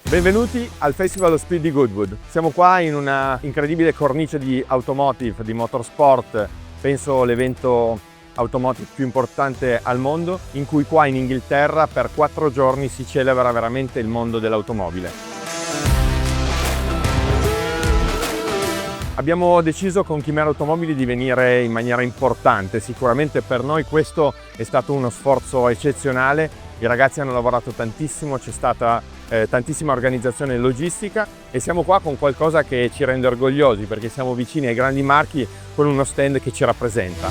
Benvenuti al Festival of Speed di Goodwood. Siamo qua in una incredibile cornice di automotive, di motorsport, penso l'evento automotive più importante al mondo, in cui qua in Inghilterra per 4 giorni si celebra veramente il mondo dell'automobile. Abbiamo deciso con Chimera Automobili di venire in maniera importante, sicuramente per noi questo è stato uno sforzo eccezionale, i ragazzi hanno lavorato tantissimo, c'è stata tantissima organizzazione e logistica e siamo qua con qualcosa che ci rende orgogliosi perché siamo vicini ai grandi marchi con uno stand che ci rappresenta.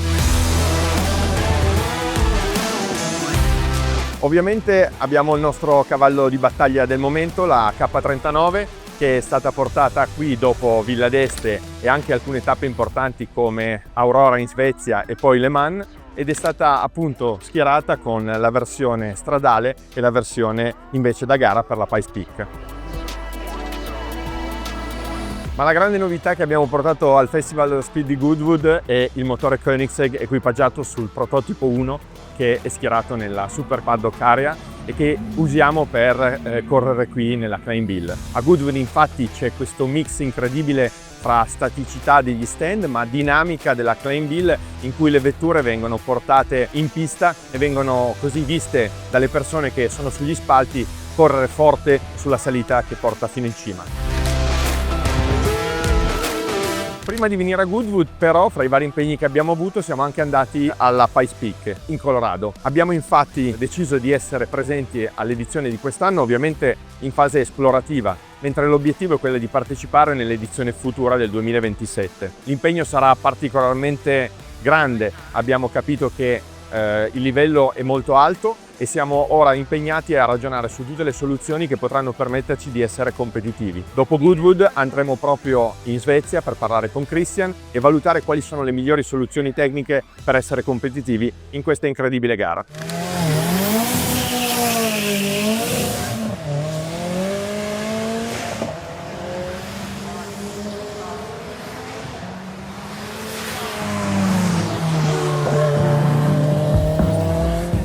Ovviamente abbiamo il nostro cavallo di battaglia del momento, la K39, che è stata portata qui dopo Villa d'Este e anche alcune tappe importanti come Aurora in Svezia e poi Le Mans, ed è stata appunto schierata con la versione stradale e la versione invece da gara per la Pikes Peak. Ma la grande novità che abbiamo portato al Festival Speed di Goodwood è il motore Koenigsegg equipaggiato sul prototipo 1 che è schierato nella Super Paddock Area e che usiamo per correre qui nella Kleinbill. A Goodwood infatti c'è questo mix incredibile fra staticità degli stand ma dinamica della Kleinbill, in cui le vetture vengono portate in pista e vengono così viste dalle persone che sono sugli spalti correre forte sulla salita che porta fino in cima. Prima di venire a Goodwood però, fra i vari impegni che abbiamo avuto, siamo anche andati alla Pikes Peak in Colorado. Abbiamo infatti deciso di essere presenti all'edizione di quest'anno, ovviamente in fase esplorativa, mentre l'obiettivo è quello di partecipare nell'edizione futura del 2027. L'impegno sarà particolarmente grande, abbiamo capito che il livello è molto alto e siamo ora impegnati a ragionare su tutte le soluzioni che potranno permetterci di essere competitivi. Dopo Goodwood andremo proprio in Svezia per parlare con Christian e valutare quali sono le migliori soluzioni tecniche per essere competitivi in questa incredibile gara.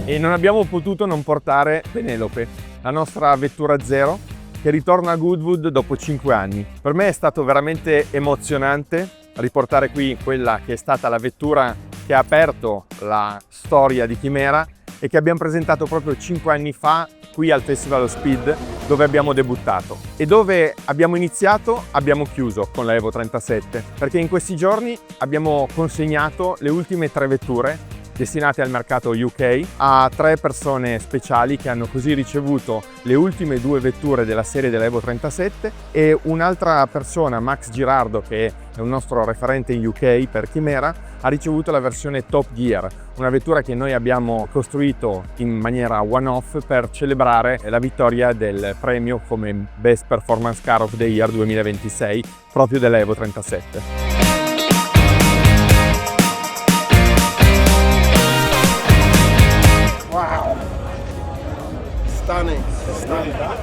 E non abbiamo potuto non portare Penelope, la nostra vettura zero, che ritorna a Goodwood dopo 5 anni. Per me è stato veramente emozionante riportare qui quella che è stata la vettura che ha aperto la storia di Chimera e che abbiamo presentato proprio 5 anni fa qui al Festival of Speed, dove abbiamo debuttato. E dove abbiamo iniziato abbiamo chiuso con la Evo 37, perché in questi giorni abbiamo consegnato le ultime 3 vetture destinate al mercato UK a 3 persone speciali che hanno così ricevuto le ultime 2 vetture della serie della Evo 37 e un'altra persona, Max Girardo, che è un nostro referente in UK per Chimera, ha ricevuto la versione Top Gear, una vettura che noi abbiamo costruito in maniera one-off per celebrare la vittoria del premio come Best Performance Car of the Year 2026 proprio della Evo 37.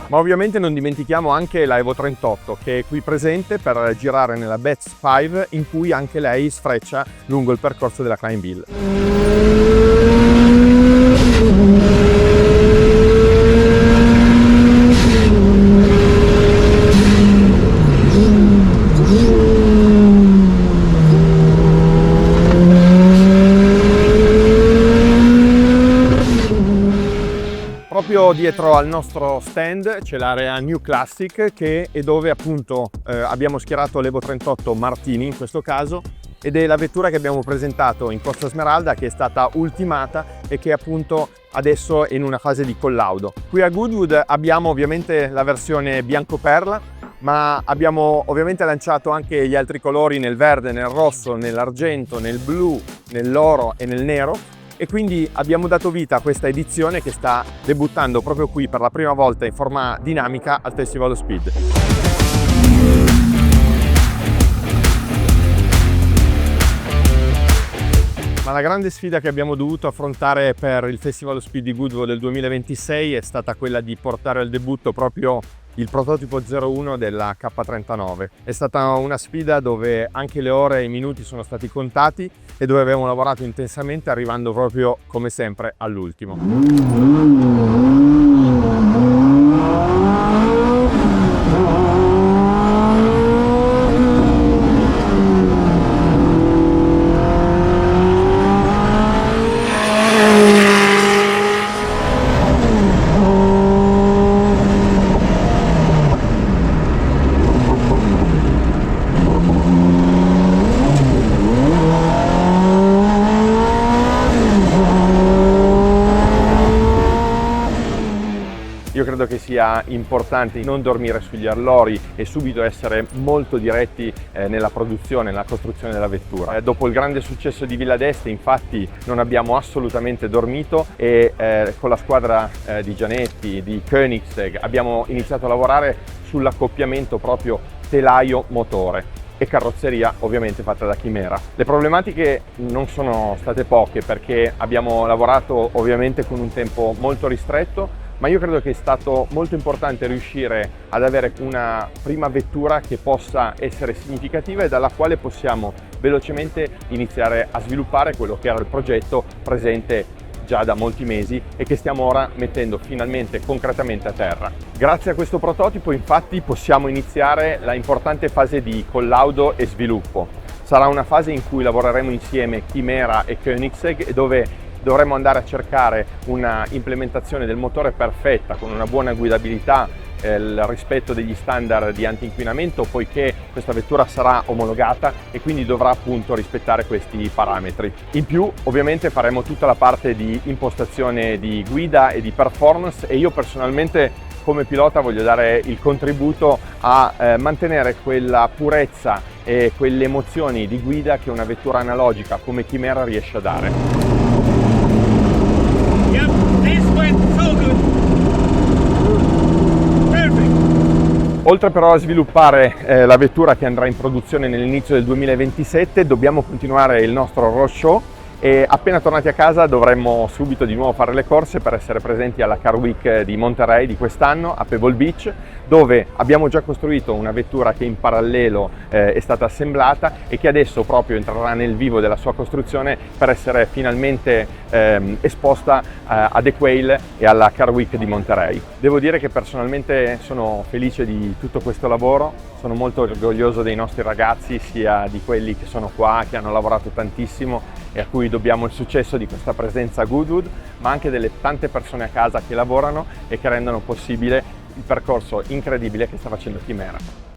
Ma ovviamente non dimentichiamo anche la Evo 38 che è qui presente per girare nella Best 5, in cui anche lei sfreccia lungo il percorso della Kleinbill. Proprio dietro al nostro stand c'è l'area New Classic, che è dove appunto abbiamo schierato l'Evo 38 Martini in questo caso, ed è la vettura che abbiamo presentato in Costa Smeralda, che è stata ultimata e che appunto adesso è in una fase di collaudo. Qui a Goodwood abbiamo ovviamente la versione bianco perla, ma abbiamo ovviamente lanciato anche gli altri colori nel verde, nel rosso, nell'argento, nel blu, nell'oro e nel nero. E quindi abbiamo dato vita a questa edizione che sta debuttando proprio qui per la prima volta in forma dinamica al Festival of Speed. Ma la grande sfida che abbiamo dovuto affrontare per il Festival Speed di Goodwood del 2026 è stata quella di portare al debutto proprio il prototipo 01 della K39. È stata una sfida dove anche le ore e i minuti sono stati contati e dove abbiamo lavorato intensamente, arrivando proprio come sempre all'ultimo. Io credo che sia importante non dormire sugli allori e subito essere molto diretti nella produzione, nella costruzione della vettura. Dopo il grande successo di Villa d'Este, infatti, non abbiamo assolutamente dormito e con la squadra di Gianetti, di Koenigsegg, abbiamo iniziato a lavorare sull'accoppiamento proprio telaio-motore e carrozzeria ovviamente fatta da Chimera. Le problematiche non sono state poche perché abbiamo lavorato ovviamente con un tempo molto ristretto, ma io credo che è stato molto importante riuscire ad avere una prima vettura che possa essere significativa e dalla quale possiamo velocemente iniziare a sviluppare quello che era il progetto presente già da molti mesi e che stiamo ora mettendo finalmente concretamente a terra. Grazie a questo prototipo infatti possiamo iniziare la importante fase di collaudo e sviluppo. Sarà una fase in cui lavoreremo insieme Chimera e Koenigsegg e dove dovremo andare a cercare una implementazione del motore perfetta con una buona guidabilità, il rispetto degli standard di anti-inquinamento, poiché questa vettura sarà omologata e quindi dovrà appunto rispettare questi parametri. In più ovviamente faremo tutta la parte di impostazione di guida e di performance e io personalmente come pilota voglio dare il contributo a mantenere quella purezza e quelle emozioni di guida che una vettura analogica come Chimera riesce a dare. Oltre però a sviluppare la vettura che andrà in produzione nell'inizio del 2027, dobbiamo continuare il nostro roadshow e appena tornati a casa dovremmo subito di nuovo fare le corse per essere presenti alla Car Week di Monterey di quest'anno a Pebble Beach, dove abbiamo già costruito una vettura che in parallelo è stata assemblata e che adesso proprio entrerà nel vivo della sua costruzione per essere finalmente esposta a The Quail e alla Car Week di Monterey. Devo dire che personalmente sono felice di tutto questo lavoro, sono molto orgoglioso dei nostri ragazzi, sia di quelli che sono qua, che hanno lavorato tantissimo e a cui dobbiamo il successo di questa presenza a Goodwood, ma anche delle tante persone a casa che lavorano e che rendono possibile il percorso incredibile che sta facendo Chimera.